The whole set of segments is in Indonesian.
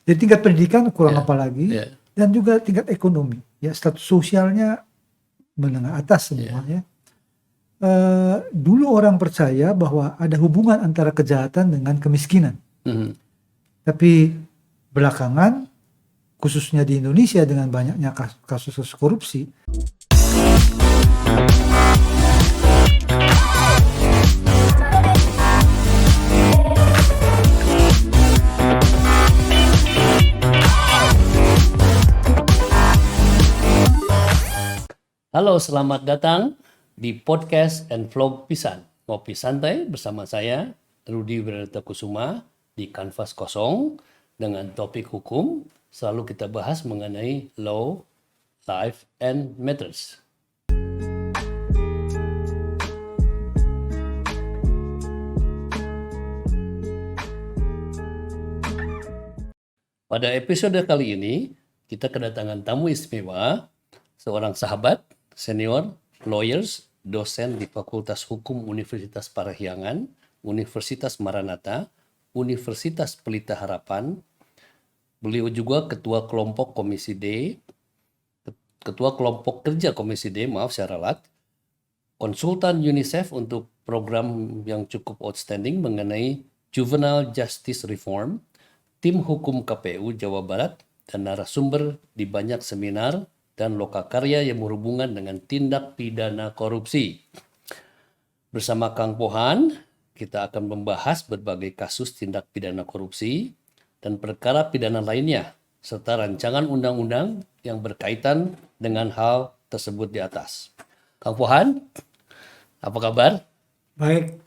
Jadi tingkat pendidikan kurang Ya, apa lagi, ya, dan juga tingkat ekonomi. Ya, status sosialnya menengah atas ya. semua ya. Dulu orang percaya bahwa ada hubungan antara kejahatan dengan kemiskinan. Mhm. Tapi belakangan, khususnya di Indonesia dengan banyaknya kasus korupsi, Halo, selamat datang di podcast and vlog Pisan. Ngopi santai bersama saya, Rudi Wiranto Kusuma, di Kanvas Kosong dengan topik hukum. Selalu kita bahas mengenai law, life, and matters. Pada episode kali ini, kita kedatangan tamu istimewa, seorang sahabat, senior, lawyers, dosen di Fakultas Hukum Universitas Parahyangan, Universitas Maranatha, Universitas Pelita Harapan. Beliau juga ketua kelompok Komisi D, ketua kelompok kerja Komisi D, maaf saya ralat, konsultan UNICEF untuk program yang cukup outstanding mengenai Juvenile Justice Reform, tim hukum KPU Jawa Barat, dan narasumber di banyak seminar dan lokakarya yang berhubungan dengan tindak pidana korupsi. Bersama Kang Pohan, kita akan membahas berbagai kasus tindak pidana korupsi dan perkara pidana lainnya, serta rancangan undang-undang yang berkaitan dengan hal tersebut di atas. Kang Pohan, apa kabar? baik.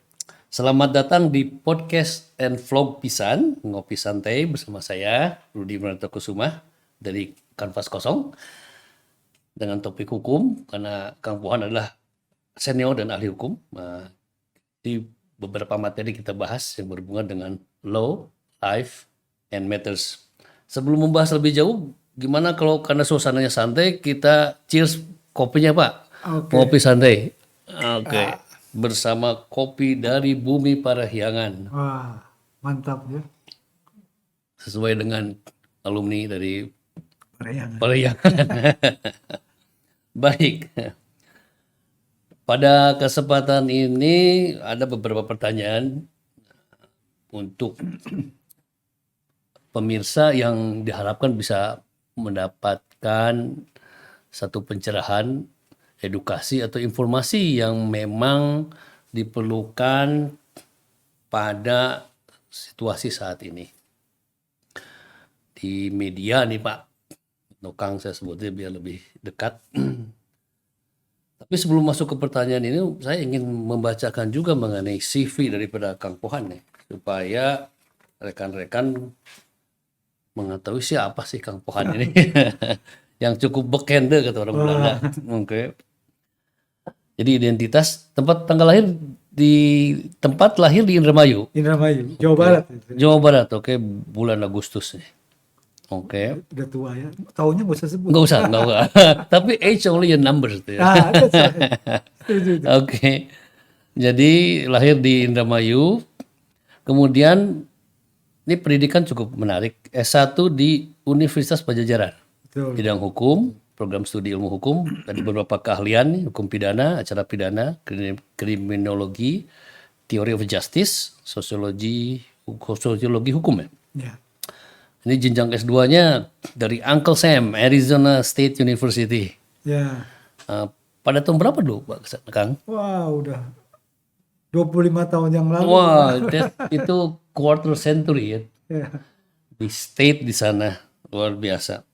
Selamat datang di podcast and vlog Pisan, ngopi santai bersama saya, Rudi Wiranto Kusuma dari Kanvas Kosong, dengan topik hukum, karena Kang Pohan adalah senior dan ahli hukum. Di beberapa materi kita bahas yang berhubungan dengan law, life, and matters. Sebelum membahas lebih jauh, gimana kalau karena suasananya santai, kita cheers kopinya Pak? Oke. Ngopi santai. Oke. Bersama kopi dari Bumi Parahyangan. Wah, mantap ya. Sesuai dengan alumni dari Parahyangan. Parahyangan. Baik. Pada kesempatan ini ada beberapa pertanyaan untuk pemirsa yang diharapkan bisa mendapatkan satu pencerahan, edukasi atau informasi yang memang diperlukan pada situasi saat ini. Di media nih Pak, Kang saya sebutnya biar lebih dekat. Tapi sebelum masuk ke pertanyaan ini, saya ingin membacakan juga mengenai CV daripada Kang Pohan nih, supaya rekan-rekan mengetahui siapa sih Kang Pohan ini. Yang cukup bekende kata orang Belanda. Oke. Jadi identitas, tanggal lahir di tempat lahir di Indramayu, Indramayu, Jawa Barat. Jawa Barat. Oke, bulan Agustus nih. Oke. Udah tua ya. Tahunnya nggak usah sebut. Nggak usah. Tapi age only a number. Gitu ya. That's right. Setuju. Oke. Jadi lahir di Indramayu. Kemudian ini pendidikan cukup menarik. S1 di Universitas Padjadjaran. Betul. Bidang hukum, program studi ilmu hukum, ada beberapa keahlian, hukum pidana, acara pidana, kriminologi, theory of justice, sosiologi hukum ya. Ya. Ini jenjang S2-nya dari Uncle Sam, Arizona State University. Ya. Pada tahun berapa dulu Pak Kang? Wah, udah 25 tahun yang lalu. Wah, itu quarter century ya. Ya. Di state di sana, luar biasa.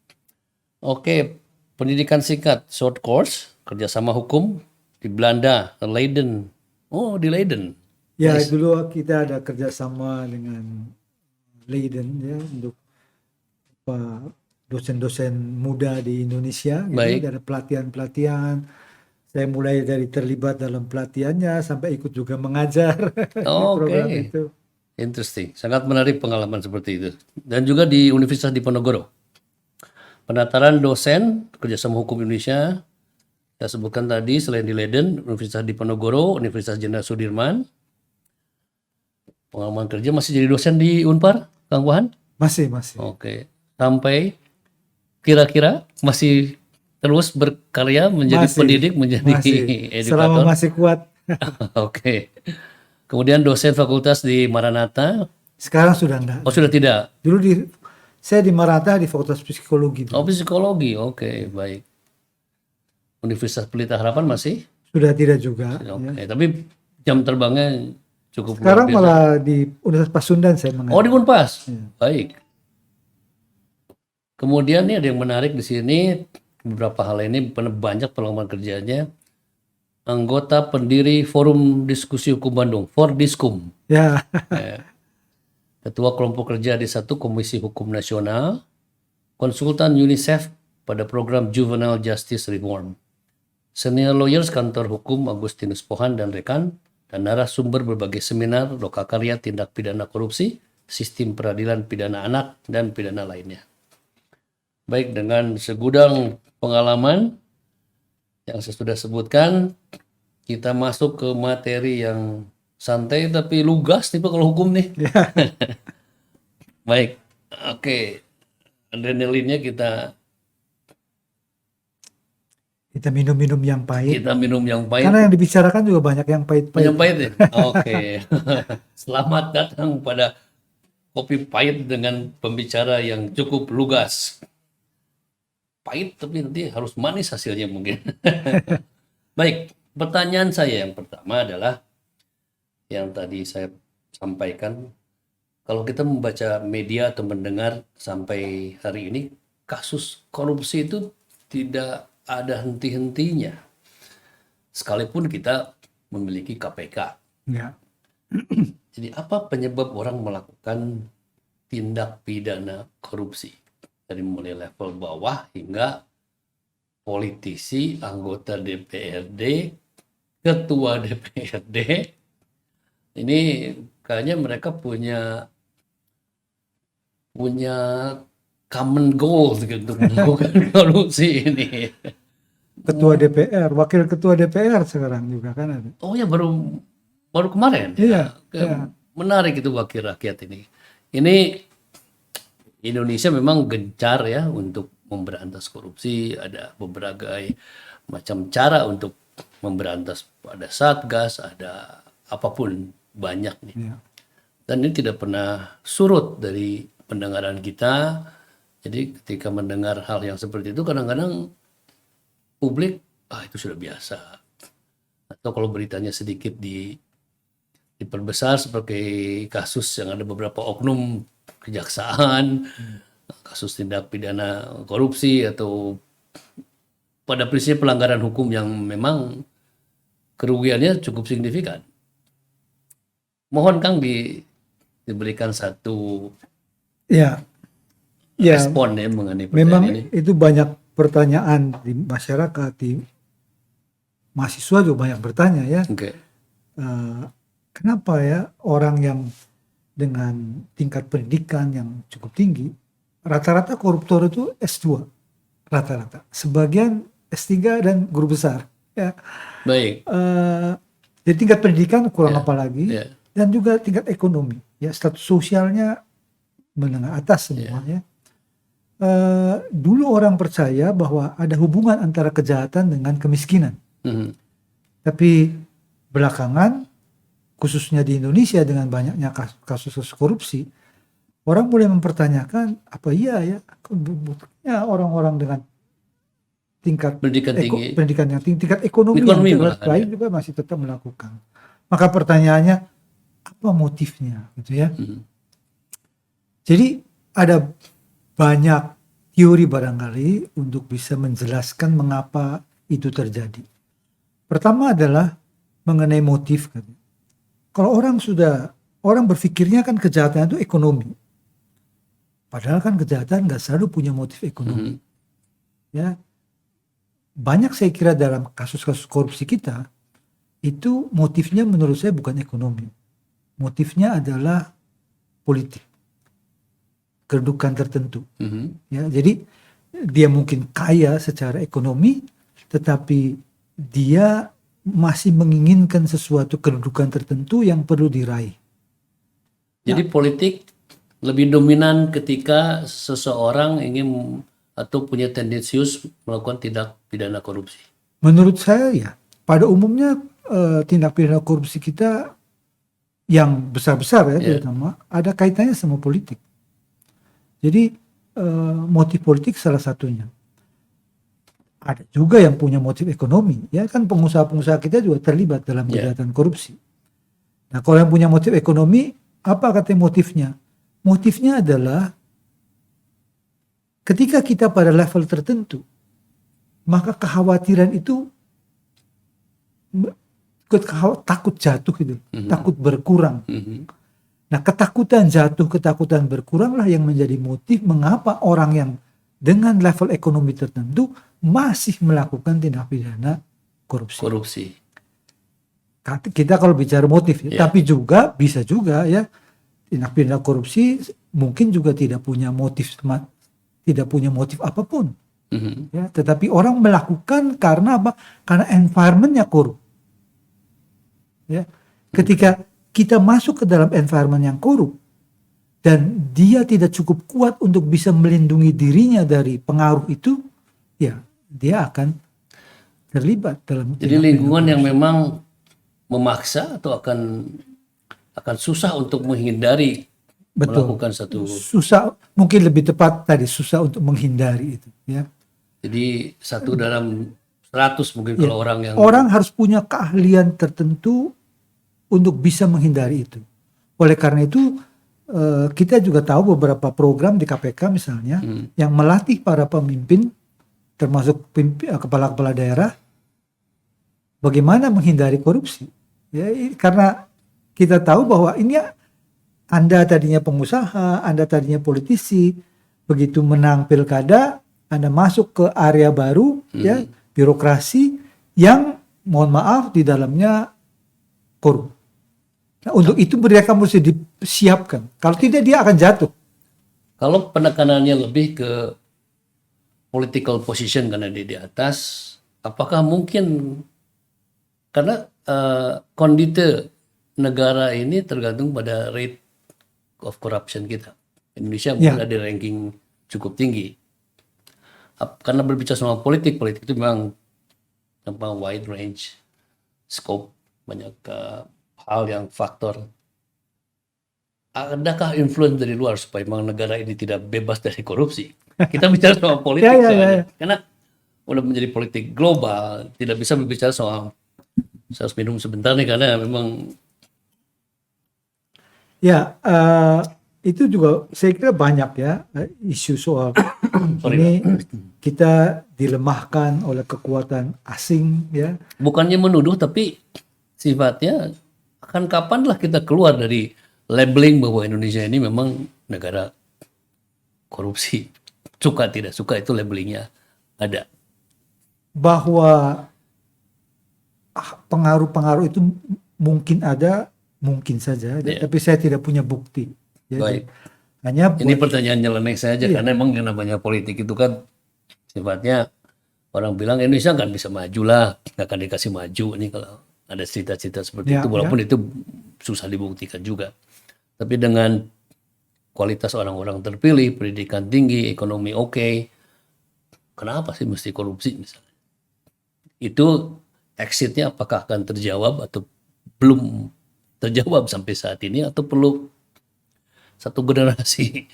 Oke, pendidikan singkat, short course, kerjasama hukum di Belanda, Leiden. Oh, di Leiden. Ya, dulu kita ada kerjasama dengan Leiden ya untuk dosen-dosen muda di Indonesia. Gitu. Baik. Ada pelatihan-pelatihan. Saya mulai dari terlibat dalam pelatihannya sampai ikut juga mengajar di program itu. Interesting. Sangat menarik pengalaman seperti itu. Dan juga di Universitas Diponegoro. Penataran dosen kerjasama hukum Indonesia. Saya sebutkan tadi selain di Leiden, Universitas Diponegoro, Universitas Jenderal Sudirman. Pengalaman kerja masih jadi dosen di Unpar, Kang Pohan? Masih. Oke. Sampai kira-kira masih terus berkarya menjadi Masih. pendidik, menjadi Selama edukator. masih kuat. Oke. Kemudian dosen fakultas di Maranatha. Sekarang sudah enggak. Oh, sudah tidak. Dulu saya di Maranatha di Fakultas Psikologi Oh, dulu. psikologi. Oke, baik. Universitas Pelita Harapan masih? Sudah tidak juga. Oke, tapi jam terbangnya cukup luar Sekarang biasa. malah di Universitas Pasundan saya Oh, mengajar. di Unpas. Baik. Kemudian nih ada yang menarik di sini, beberapa hal ini banyak pengalaman kerjanya. Anggota pendiri Forum Diskusi Hukum Bandung, Fordiskum. Ya, Ketua kelompok kerja di satu Komisi Hukum Nasional, konsultan UNICEF pada program Juvenile Justice Reform, senior lawyers kantor hukum Agustinus Pohan dan rekan, dan narasumber berbagai seminar, lokakarya tindak pidana korupsi, sistem peradilan pidana anak, dan pidana lainnya. Baik, dengan segudang pengalaman yang saya sudah sebutkan, kita masuk ke materi yang santai tapi lugas nih Pak kalau hukum nih. Baik, oke. Adrenalinnya kita minum-minum yang pahit. minum yang pahit. Karena yang dibicarakan juga banyak yang pahit-pahit. Yang pahit ya? Oke. Selamat datang pada Kopi Pahit dengan pembicara yang cukup lugas. Pahit tapi nanti harus manis hasilnya mungkin. Baik, pertanyaan saya yang pertama adalah yang tadi saya sampaikan, kalau kita membaca media atau mendengar sampai hari ini, kasus korupsi itu tidak ada henti-hentinya. Sekalipun kita memiliki KPK. Ya. Jadi apa penyebab orang melakukan tindak pidana korupsi? Dari mulai level bawah hingga politisi, anggota DPRD, ketua DPRD. Ini kayaknya mereka punya common goals gitu untuk melakukan korupsi ini. Ketua DPR, wakil ketua DPR sekarang juga kan ada. Oh ya, baru kemarin. Iya, Menarik itu wakil rakyat ini. Ini Indonesia memang gencar ya untuk memberantas korupsi. Ada beberapa macam cara untuk memberantas, ada satgas, ada apapun, banyak nih. Iya. Dan ini tidak pernah surut dari pendengaran kita. Jadi ketika mendengar hal yang seperti itu, kadang-kadang publik, itu sudah biasa. Atau kalau beritanya sedikit diperbesar seperti kasus yang ada beberapa oknum kejaksaan, kasus tindak pidana korupsi, atau pada prinsip pelanggaran hukum yang memang kerugiannya cukup signifikan. Mohon Kang diberikan satu respon ya mengenai pertanyaan memang ini. itu banyak pertanyaan di masyarakat, di mahasiswa juga banyak bertanya ya. Oke. Kenapa ya orang yang dengan tingkat pendidikan yang cukup tinggi, rata-rata koruptor itu S2, rata-rata. Sebagian S3 dan guru besar. Ya. Baik. Jadi tingkat pendidikan kurang apa lagi, dan juga tingkat ekonomi. Ya, status sosialnya menengah atas semuanya. Dulu orang percaya bahwa ada hubungan antara kejahatan dengan kemiskinan. Tapi belakangan, khususnya di Indonesia dengan banyaknya kasus-kasus korupsi, orang mulai mempertanyakan apa iya ya orang-orang dengan tingkat pendidikan yang tinggi, tingkat ekonomi yang lain juga masih tetap melakukan. Maka pertanyaannya, apa motifnya gitu ya? Jadi ada banyak teori barangkali untuk bisa menjelaskan mengapa itu terjadi. Pertama adalah mengenai motif. Kalau orang berpikirnya kan kejahatan itu ekonomi. Padahal kan kejahatan nggak selalu punya motif ekonomi. Ya, banyak saya kira dalam kasus-kasus korupsi kita itu motifnya menurut saya bukan ekonomi. Motifnya adalah politik, kedudukan tertentu. Ya, jadi dia mungkin kaya secara ekonomi, tetapi dia masih menginginkan sesuatu kedudukan tertentu yang perlu diraih. Jadi politik lebih dominan ketika seseorang ingin atau punya tendensius melakukan tindak pidana korupsi. Menurut saya ya, pada umumnya tindak pidana korupsi kita yang besar-besar ya, terutama ada kaitannya sama politik. Jadi motif politik salah satunya. Ada juga yang punya motif ekonomi, ya kan pengusaha-pengusaha kita juga terlibat dalam kejahatan korupsi. Nah, kalau yang punya motif ekonomi, apa katanya motifnya? Motifnya adalah ketika kita pada level tertentu, maka kekhawatiran itu takut jatuh gitu, takut berkurang. Nah, ketakutan jatuh, ketakutan berkuranglah yang menjadi motif mengapa orang yang dengan level ekonomi tertentu masih melakukan tindak pidana korupsi. Kita kalau bicara motif ya, tapi juga bisa juga ya tindak pidana korupsi mungkin juga tidak punya motif apapun. Ya, tetapi orang melakukan karena apa? Karena environmentnya korup. Ya, ketika kita masuk ke dalam environment yang korup dan dia tidak cukup kuat untuk bisa melindungi dirinya dari pengaruh itu, ya dia akan terlibat dalam. Jadi lingkungan yang memang memaksa atau akan susah untuk menghindari melakukan satu. Susah, mungkin lebih tepat tadi susah untuk menghindari itu. Ya. Jadi satu dalam 100 mungkin kalau orang harus punya keahlian tertentu untuk bisa menghindari itu. Oleh karena itu kita juga tahu beberapa program di KPK misalnya yang melatih para pemimpin termasuk kepala-kepala daerah bagaimana menghindari korupsi. Ya, karena kita tahu bahwa ini Anda tadinya pengusaha, Anda tadinya politisi, begitu menang pilkada, Anda masuk ke area baru, ya birokrasi yang mohon maaf di dalamnya korup. Nah, untuk itu mereka mesti disiapkan. Kalau tidak dia akan jatuh. Kalau penekanannya lebih ke political position karena dia di atas, apakah mungkin karena kondisi negara ini tergantung pada rate of corruption kita. Indonesia mungkin ada ranking cukup tinggi. Karena berbicara soal politik itu memang wide range scope, banyak hal yang faktor. Adakah influence dari luar supaya memang negara ini tidak bebas dari korupsi? Kita bicara soal politik soalnya. Karena udah menjadi politik global, tidak bisa berbicara soal. Saya harus minum sebentar nih karena memang. Ya, itu juga saya kira banyak ya isu soal ini kita dilemahkan oleh kekuatan asing ya. Bukannya menuduh tapi sifatnya akan kapanlah kita keluar dari labeling bahwa Indonesia ini memang negara korupsi. Suka tidak suka itu labelingnya ada. Bahwa pengaruh-pengaruh itu mungkin ada, mungkin saja, tapi saya tidak punya bukti. Ya, baik. Hanya ini pertanyaan nyeleneh saja karena memang yang namanya politik itu kan sifatnya orang bilang Indonesia nggak bisa maju lah, nggak akan dikasih maju nih kalau ada cerita-cerita seperti itu, walaupun itu susah dibuktikan juga. Tapi dengan kualitas orang-orang terpilih, pendidikan tinggi, ekonomi oke, kenapa sih mesti korupsi misalnya? Itu exitnya apakah akan terjawab atau belum terjawab sampai saat ini atau perlu satu generasi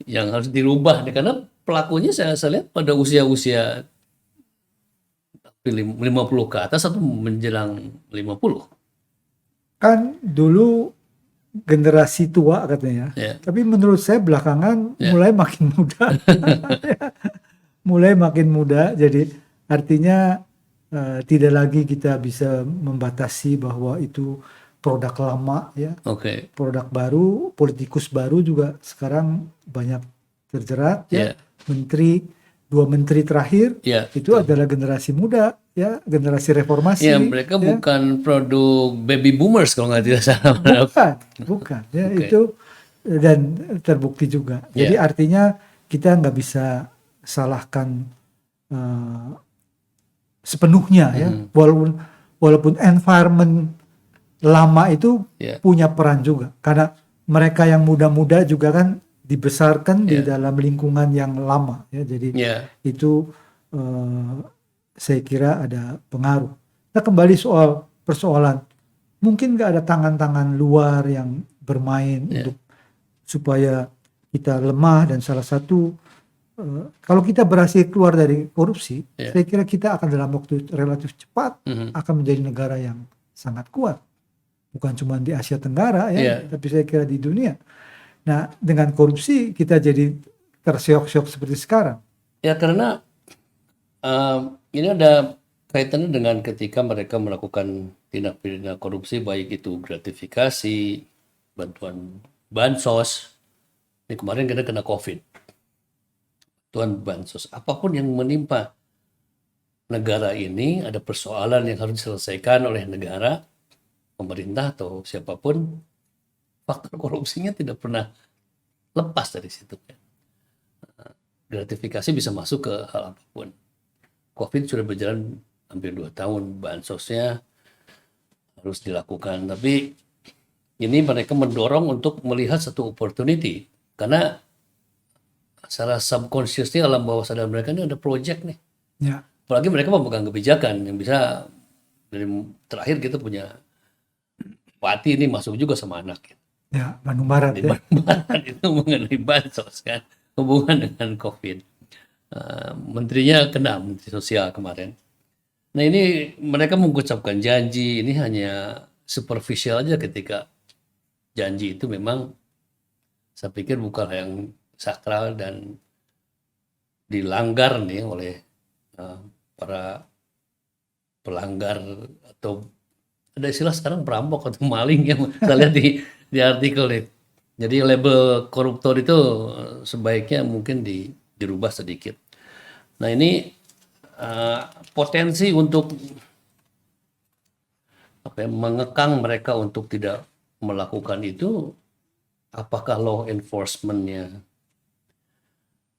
yang harus dirubah nih, karena pelakunya saya lihat pada usia-usia 50 ke atas atau menjelang 50. Kan dulu generasi tua katanya, tapi menurut saya belakangan mulai makin muda. Mulai makin muda, jadi artinya tidak lagi kita bisa membatasi bahwa itu produk lama ya. Produk baru, politikus baru juga sekarang banyak terjerat ya. Dua menteri terakhir itu adalah generasi muda ya, generasi reformasi. Ya, mereka bukan produk baby boomers kalau nggak tidak salah. Bukan ya, itu dan terbukti juga. Jadi artinya kita nggak bisa salahkan sepenuhnya ya, walaupun environment lama itu punya peran juga, karena mereka yang muda-muda juga kan dibesarkan di Ya, dalam lingkungan yang lama ya. Jadi ya, itu saya kira ada pengaruh. Nah, kembali soal persoalan, mungkin nggak ada tangan-tangan luar yang bermain ya. untuk supaya kita lemah, dan salah satu kalau kita berhasil keluar dari korupsi, Ya. saya kira kita akan dalam waktu relatif cepat Mhm. akan menjadi negara yang sangat kuat. Bukan cuma di Asia Tenggara ya, Ya. tapi saya kira di dunia. Nah, dengan korupsi kita jadi terseok-seok seperti sekarang. Ya, karena ini ada kaitannya dengan ketika mereka melakukan tindak pidana korupsi, baik itu gratifikasi, bantuan bansos. Ini kemarin kita kena COVID, bantuan bansos. Apapun yang menimpa negara ini, ada persoalan yang harus diselesaikan oleh negara, pemerintah atau siapapun, faktor korupsinya tidak pernah lepas dari situ. Gratifikasi bisa masuk ke hal apapun. COVID sudah berjalan hampir 2 tahun, bansosnya harus dilakukan. Tapi ini mereka mendorong untuk melihat satu opportunity. Karena secara subconsciously alam bawah sadar mereka ini ada project nih. Ya, Apalagi mereka memegang kebijakan yang bisa, dari terakhir kita punya Bupati ini masuk juga sama anaknya. ya, Bandung Barat Di ya. Bandung itu mengenai bansos kan, hubungan dengan COVID. Menterinya kena, Menteri Sosial kemarin. Nah ini mereka mengucapkan janji, ini hanya superficial aja ketika janji itu memang saya pikir bukan yang sakral dan dilanggar nih oleh para pelanggar, atau ada istilah sekarang perampok atau maling yang saya lihat di artikel nih. Jadi label koruptor itu sebaiknya mungkin dirubah sedikit. Nah ini potensi untuk mengekang mereka untuk tidak melakukan itu, apakah law enforcement-nya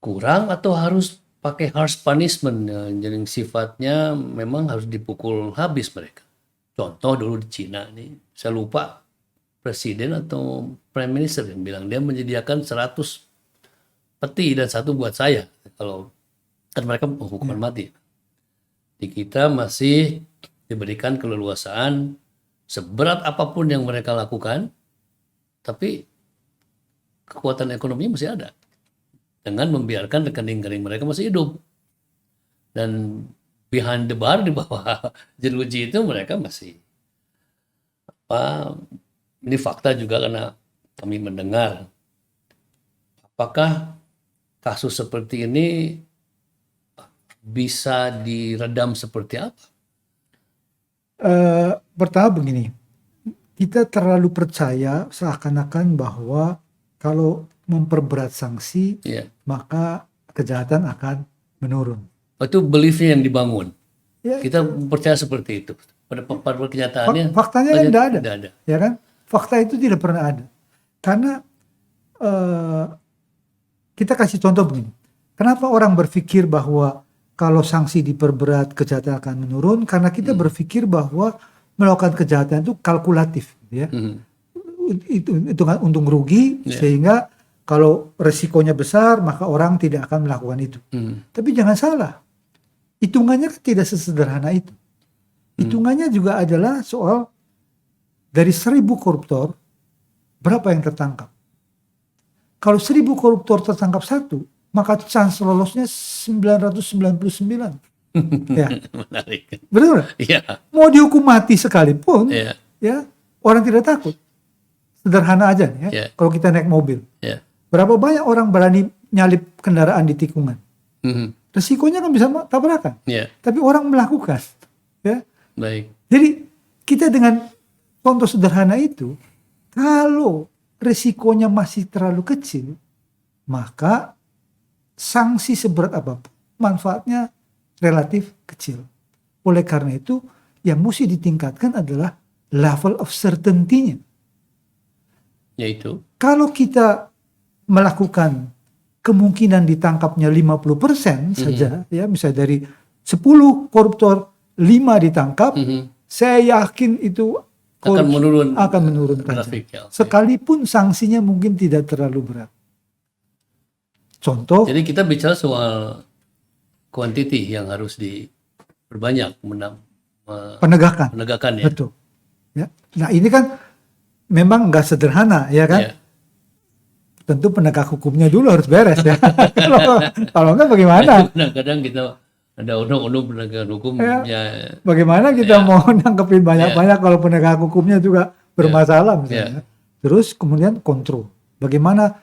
kurang atau harus pakai harsh punishment yang sifatnya memang harus dipukul habis mereka. Contoh dulu di Cina nih, saya lupa presiden atau prime minister yang bilang dia menyediakan 100 peti dan satu buat saya. Kalau kan mereka hukuman mati. Di kita masih diberikan keleluasaan seberat apapun yang mereka lakukan, tapi kekuatan ekonomi masih ada dengan membiarkan rekening-rekening mereka masih hidup. Dan behind the bar, di bawah jeruji itu mereka masih ini fakta juga karena kami mendengar. Apakah kasus seperti ini bisa diredam seperti apa? Pertama begini, kita terlalu percaya seakan-akan bahwa kalau memperberat sanksi, Ya. maka kejahatan akan menurun. Itu beliefnya yang dibangun. Ya, Kita percaya seperti itu. Pada kenyataannya faktanya kan tidak ada. tidak ada. Ya kan? Fakta itu tidak pernah ada. Karena kita kasih contoh begini. Kenapa orang berpikir bahwa kalau sanksi diperberat kejahatan akan menurun? Karena kita berpikir bahwa melakukan kejahatan itu kalkulatif, ya. Itu kan untung rugi, sehingga kalau resikonya besar maka orang tidak akan melakukan itu. Tapi jangan salah, hitungannya kan tidak sesederhana itu. Hitungannya juga adalah soal dari 1.000 koruptor berapa yang tertangkap. Kalau 1.000 koruptor tertangkap satu, maka chance lolosnya 999. Ya, Menarik. betul nggak? Iya. Mau dihukum mati sekalipun, Iya. ya orang tidak takut. Sederhana aja nih, ya. Iya. Kalau kita naik mobil, Ya. berapa banyak orang berani nyalip kendaraan di tikungan? Mhm. Resikonya kan bisa tabrakan, Ya. tapi orang melakukan. Ya, Baik. jadi kita dengan contoh sederhana itu, kalau resikonya masih terlalu kecil, maka sanksi seberat apapun manfaatnya relatif kecil. Oleh karena itu, yang mesti ditingkatkan adalah level of certainty-nya. Yaitu. Kalau kita melakukan kemungkinan ditangkapnya 50% saja, ya misalnya dari 10 koruptor 5 ditangkap, saya yakin itu Akan menurun akan menurun tajam. grafiknya. Oke. Sekalipun sanksinya mungkin tidak terlalu berat. Contoh, Jadi kita bicara soal quantity yang harus diperbanyak penegakan. penegakan ya. Betul. Ya. Nah ini kan memang nggak sederhana, ya kan? Ya. Tentu penegak hukumnya dulu harus beres ya. Kalau nggak bagaimana? Kadang-kadang kita ada undang-undang penegakan hukum ya. Bagaimana kita mau nangkepin banyak-banyak kalau penegak hukumnya juga bermasalah misalnya. Terus kemudian kontrol. Bagaimana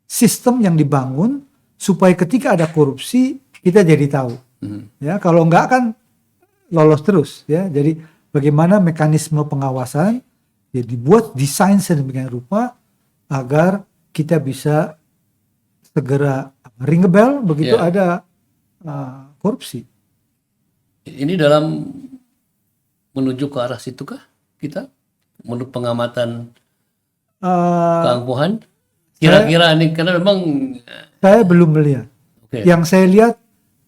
sistem yang dibangun supaya ketika ada korupsi kita jadi tahu. Ya, kalau enggak kan lolos terus ya. Jadi bagaimana mekanisme pengawasan ya dibuat desain sedemikian rupa agar kita bisa segera ring a bell begitu ada korupsi. Ini dalam menuju ke arah situ kah kita? Menurut pengamatan Kang Pohan? Kira-kira ini karena memang saya belum melihat. Oke. Yang saya lihat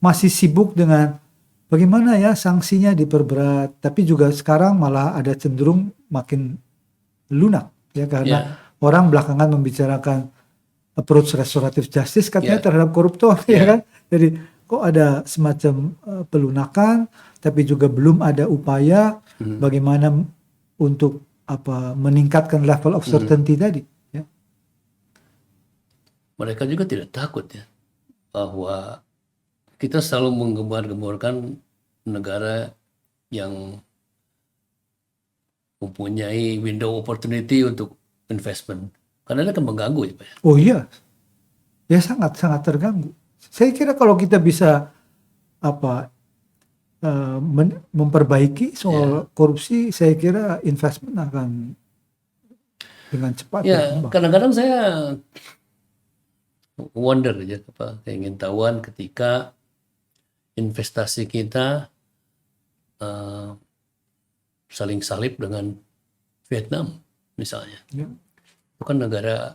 masih sibuk dengan bagaimana ya sanksinya diperberat, tapi juga sekarang malah ada cenderung makin lunak ya karena orang belakangan membicarakan approach restoratif justice katanya terhadap koruptor ya kan. Jadi kok ada semacam pelunakan, tapi juga belum ada upaya bagaimana untuk meningkatkan level of certainty tadi. Ya. Mereka juga tidak takut ya bahwa kita selalu menggembar-gemborkan negara yang mempunyai window opportunity untuk investment. Karena ini akan mengganggu ya Pak ya. Oh iya, ya sangat terganggu. Saya kira kalau kita bisa memperbaiki soal korupsi, saya kira investment akan dengan cepat berkembang. Kadang-kadang saya wonder aja keingintahuan ketika investasi kita saling salib dengan Vietnam misalnya. Itu kan negara,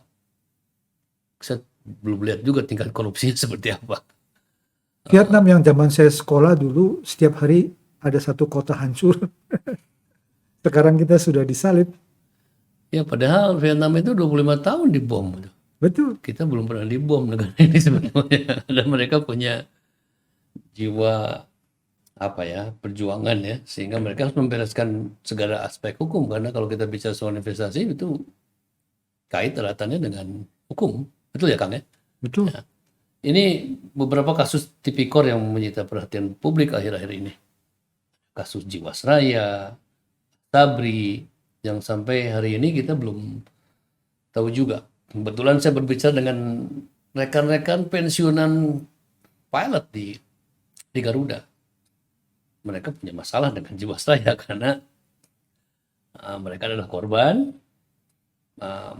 saya belum lihat juga tingkat korupsinya seperti apa. Vietnam yang zaman saya sekolah dulu setiap hari ada satu kota hancur. Sekarang kita sudah disalib. Ya padahal Vietnam itu 25 tahun dibom. Betul. Kita belum pernah dibom negara ini sebetulnya. Dan mereka punya jiwa perjuangan ya, sehingga mereka harus membereskan segala aspek hukum, karena kalau kita bicara soal investasi itu kait eratannya dengan hukum. Betul ya Kang ya? Betul. Ya. Ini beberapa kasus tipikor yang menyita perhatian publik akhir-akhir ini. Kasus Jiwasraya, Sabri, yang sampai hari ini kita belum tahu juga. Kebetulan saya berbicara dengan rekan-rekan pensiunan pilot di Garuda. Mereka punya masalah dengan Jiwasraya karena mereka adalah korban,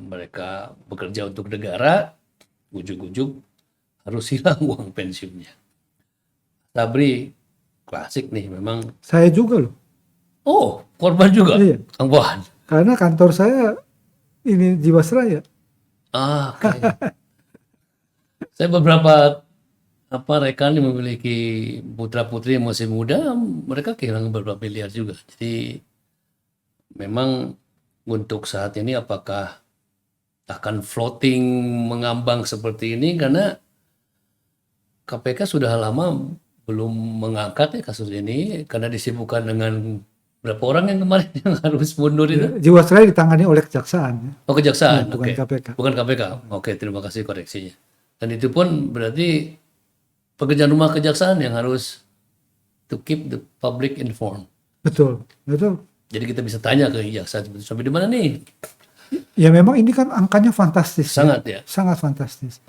mereka bekerja untuk negara, ujug-ujug harus hilang uang pensiunnya. Sabri klasik nih memang. Saya juga loh. Oh, korban juga, iya. Kang Bohan. Karena kantor saya ini Jiwasraya. Oke. Saya beberapa rekan yang memiliki putra-putri yang masih muda, mereka kehilangan beberapa miliar juga. Jadi memang untuk saat ini apakah akan floating mengambang seperti ini, karena KPK sudah lama belum mengangkat kasus ini karena disibukkan dengan berapa orang yang kemarin yang harus mundur itu. Jiwasraya ditangani oleh kejaksaan. Oh, kejaksaan, bukan KPK. Bukan KPK. Oke, terima kasih koreksinya. Dan itu pun berarti pekerjaan rumah kejaksaan yang harus to keep the public informed. Betul. Jadi kita bisa tanya ke kejaksaan sampai di mana nih? Ya memang ini kan angkanya fantastis. Sangat ya. Sangat fantastis.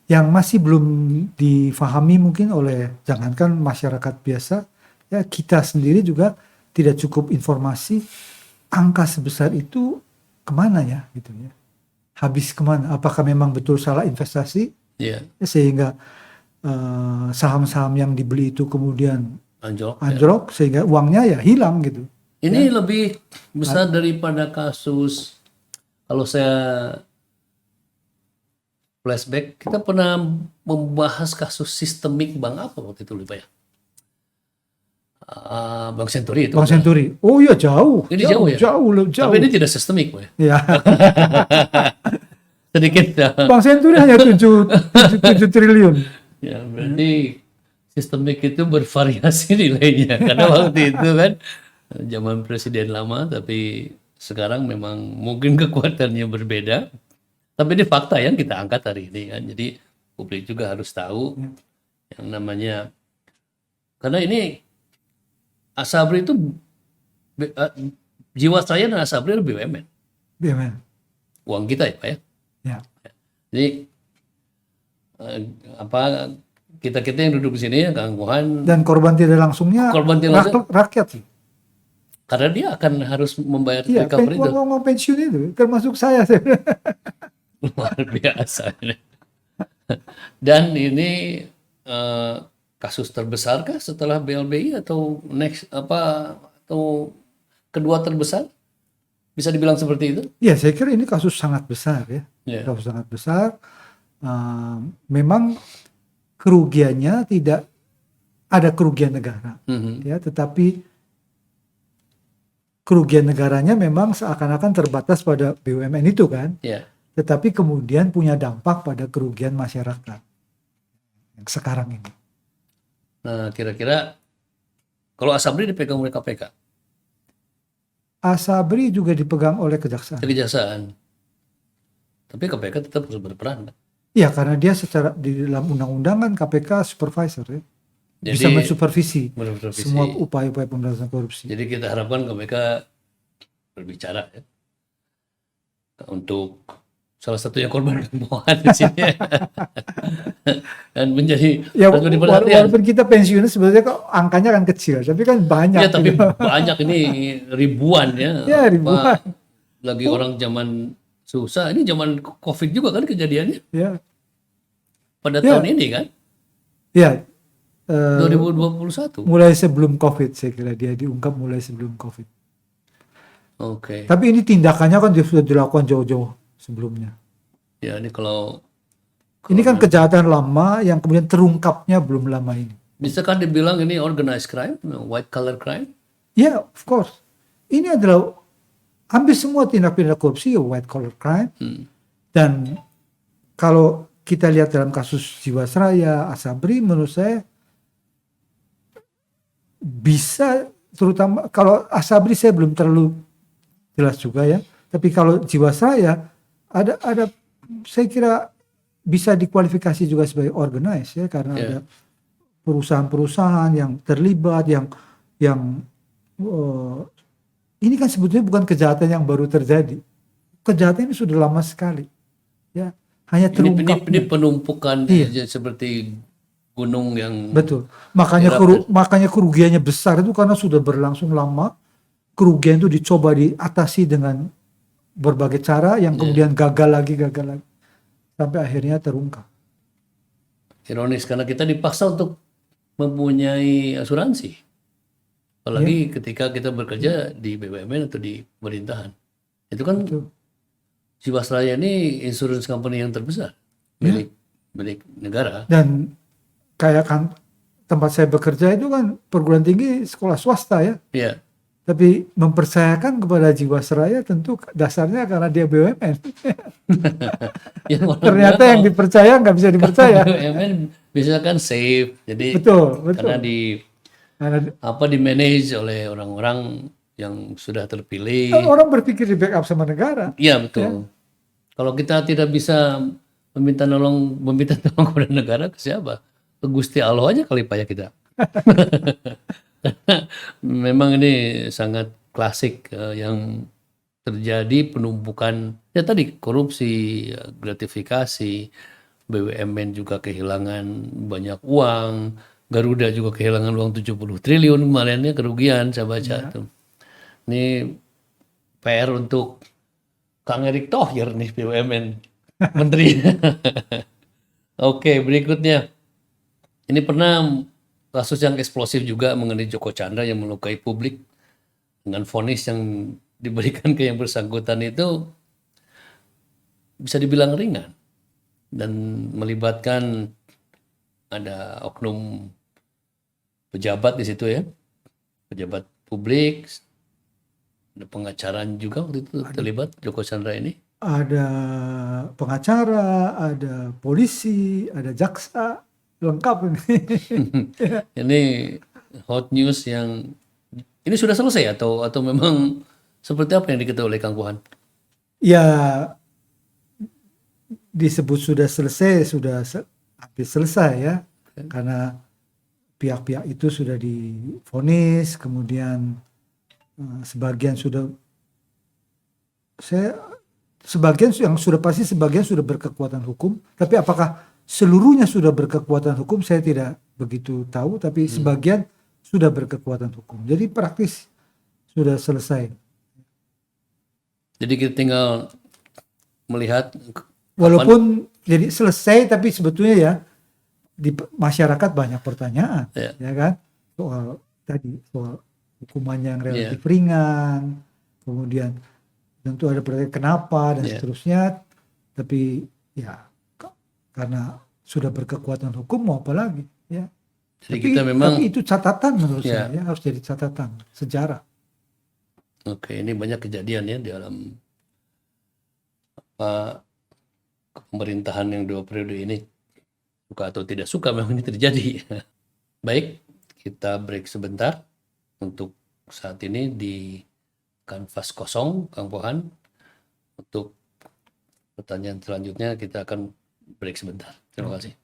Yang masih belum difahami mungkin oleh jangankan masyarakat biasa, ya kita sendiri juga tidak cukup informasi angka sebesar itu kemana ya gitu ya. Habis kemana? Apakah memang betul salah investasi? Iya. Sehingga saham-saham yang dibeli itu kemudian anjlok sehingga uangnya ya hilang gitu. Ini lebih besar daripada kasus, kalau saya flashback, kita pernah membahas kasus sistemik bank apa waktu itu lupa ya. Bank Senturi itu. Bank Senturi. Oh iya jauh. Ini jauh ya? Jauh. Tapi ini tidak sistemik, Pak. Ya. Sedikit. Bank Senturi hanya 7 triliun. Ya, berarti sistemik itu bervariasi nilainya. Karena waktu itu kan zaman presiden lama, tapi sekarang memang mungkin kekuatannya berbeda. Tapi ini fakta yang kita angkat hari ini kan. Jadi publik juga harus tahu yang namanya, karena ini Asabri itu Jiwasraya dan Asabri itu BUMN. BUMN. Uang kita ya Pak ya. Ya. Jadi kita yang duduk di sini ya Kang Mohan, Dan korban tidak langsungnya Korban tidak langsung. rakyat sih. karena dia akan harus membayar Iya, recovery itu. ngomong pensiun itu termasuk saya. Luar biasa ini. Dan ini kasus terbesarkah setelah BLBI atau atau kedua terbesar? Bisa dibilang seperti itu? Ya, saya kira ini kasus sangat besar ya. Ya. Kasus sangat besar. Memang kerugiannya tidak ada kerugian negara, Mhm. ya, tetapi kerugian negaranya memang seakan-akan terbatas pada BUMN itu kan, Ya. tetapi kemudian punya dampak pada kerugian masyarakat yang sekarang ini. Nah, kira-kira kalau Asabri dipegang oleh KPK, Asabri juga dipegang oleh kejaksaan. kejaksaan, tapi KPK tetap harus berperan. Ya, karena dia secara di dalam undang-undang kan KPK supervisor ya, bisa Jadi mensupervisi berprovisi. semua upaya-upaya pemberantasan korupsi. Jadi kita harapkan KPK berbicara ya, untuk salah satunya korban pembohongan di sini dan menjadi Ya, harus menjadi perhatian. walaupun kita pensiunnya sebenarnya kok angkanya kan kecil, tapi kan banyak. Ya, tapi gitu. banyak ini ribuan ya. Ya, ribuan. Lagi orang zaman susah, ini zaman COVID juga kan kejadiannya Ya, pada Ya. tahun ini kan, ya. 2021. Mulai sebelum COVID saya kira dia diungkap mulai sebelum COVID. Oke. Tapi ini tindakannya kan sudah dilakukan jauh-jauh sebelumnya. Ya, ini kalau Ini kan kejahatan lama yang kemudian terungkapnya belum lama ini. bisakah dibilang ini organized crime, white collar crime? Ya, of course. Ini adalah hampir semua tindak pidana korupsi ya white collar crime. Dan kalau kita lihat dalam kasus Jiwasraya, Asabri, menurut saya bisa, terutama kalau Asabri saya belum terlalu jelas juga ya. Tapi kalau Jiwasraya ada saya kira bisa dikualifikasi juga sebagai organized ya, karena Ya. ada perusahaan-perusahaan yang terlibat yang ini kan sebetulnya bukan kejahatan yang baru terjadi. Kejahatan ini sudah lama sekali. Ya, hanya terungkap. Ini penumpukan Iya. seperti gunung yang Betul. Makanya Erupted. makanya kerugiannya besar itu karena sudah berlangsung lama. Kerugian itu dicoba diatasi dengan berbagai cara yang kemudian gagal lagi sampai akhirnya terungkap. ironis karena kita dipaksa untuk mempunyai asuransi. Apalagi ketika kita bekerja di BUMN atau di pemerintahan. Itu kan Jiwasraya ini insurance company yang terbesar milik negara. Dan kayak kan tempat saya bekerja itu kan perguruan tinggi sekolah swasta ya. Ya, Tapi mempercayakan kepada Jiwasraya tentu dasarnya karena dia BUMN. yang orang Ternyata yang dipercaya nggak bisa dipercaya. BUMN bisa kan safe. Jadi Betul. karena Karena di manage oleh orang-orang yang sudah terpilih. orang berpikir di backup sama negara. Iya betul. Kalau kita tidak bisa meminta tolong kepada negara, ke siapa? Ke Gusti Allah aja kali payah kita. Memang ini sangat klasik yang terjadi penumpukan ya tadi korupsi, gratifikasi, BUMN juga kehilangan banyak uang, Garuda juga kehilangan uang 70 triliun kemarin ya kerugian saya baca tuh. Ini PR untuk Kang Erick Thohir nih BUMN menteri. Oke, berikutnya. Ini pernah kasus yang eksplosif juga mengenai Joko Chandra yang melukai publik dengan vonis yang diberikan ke yang bersangkutan itu bisa dibilang ringan dan melibatkan ada oknum pejabat di situ ya pejabat publik, ada pengacara juga waktu itu terlibat Joko Chandra ini. Ada pengacara, ada polisi, ada jaksa, lengkap ini. Ini hot news yang ini sudah selesai atau memang seperti apa yang diketahui oleh Kang Kuhan? Ya, disebut sudah selesai, hampir selesai ya, karena pihak-pihak itu sudah divonis, kemudian sebagian yang sudah pasti sebagian sudah berkekuatan hukum, tapi apakah seluruhnya sudah berkekuatan hukum saya tidak begitu tahu, tapi sebagian sudah berkekuatan hukum. Jadi praktis sudah selesai. Jadi kita tinggal melihat Walaupun jadi selesai, tapi sebetulnya ya di masyarakat banyak pertanyaan, Ya. ya kan, soal hukumannya yang relatif ringan, kemudian tentu ada pertanyaan kenapa dan seterusnya, tapi ya karena sudah berkekuatan hukum mau apa lagi, ya. Jadi kita memang Tapi itu catatan menurut saya, ya, harus jadi catatan sejarah. Oke, ini banyak kejadian ya dalam pemerintahan yang 2 periode ini. Suka atau tidak suka memang ini terjadi. Baik, kita break sebentar untuk saat ini di kanvas kosong, Kang Pohan. Untuk pertanyaan selanjutnya kita akan break sebentar. Terima kasih.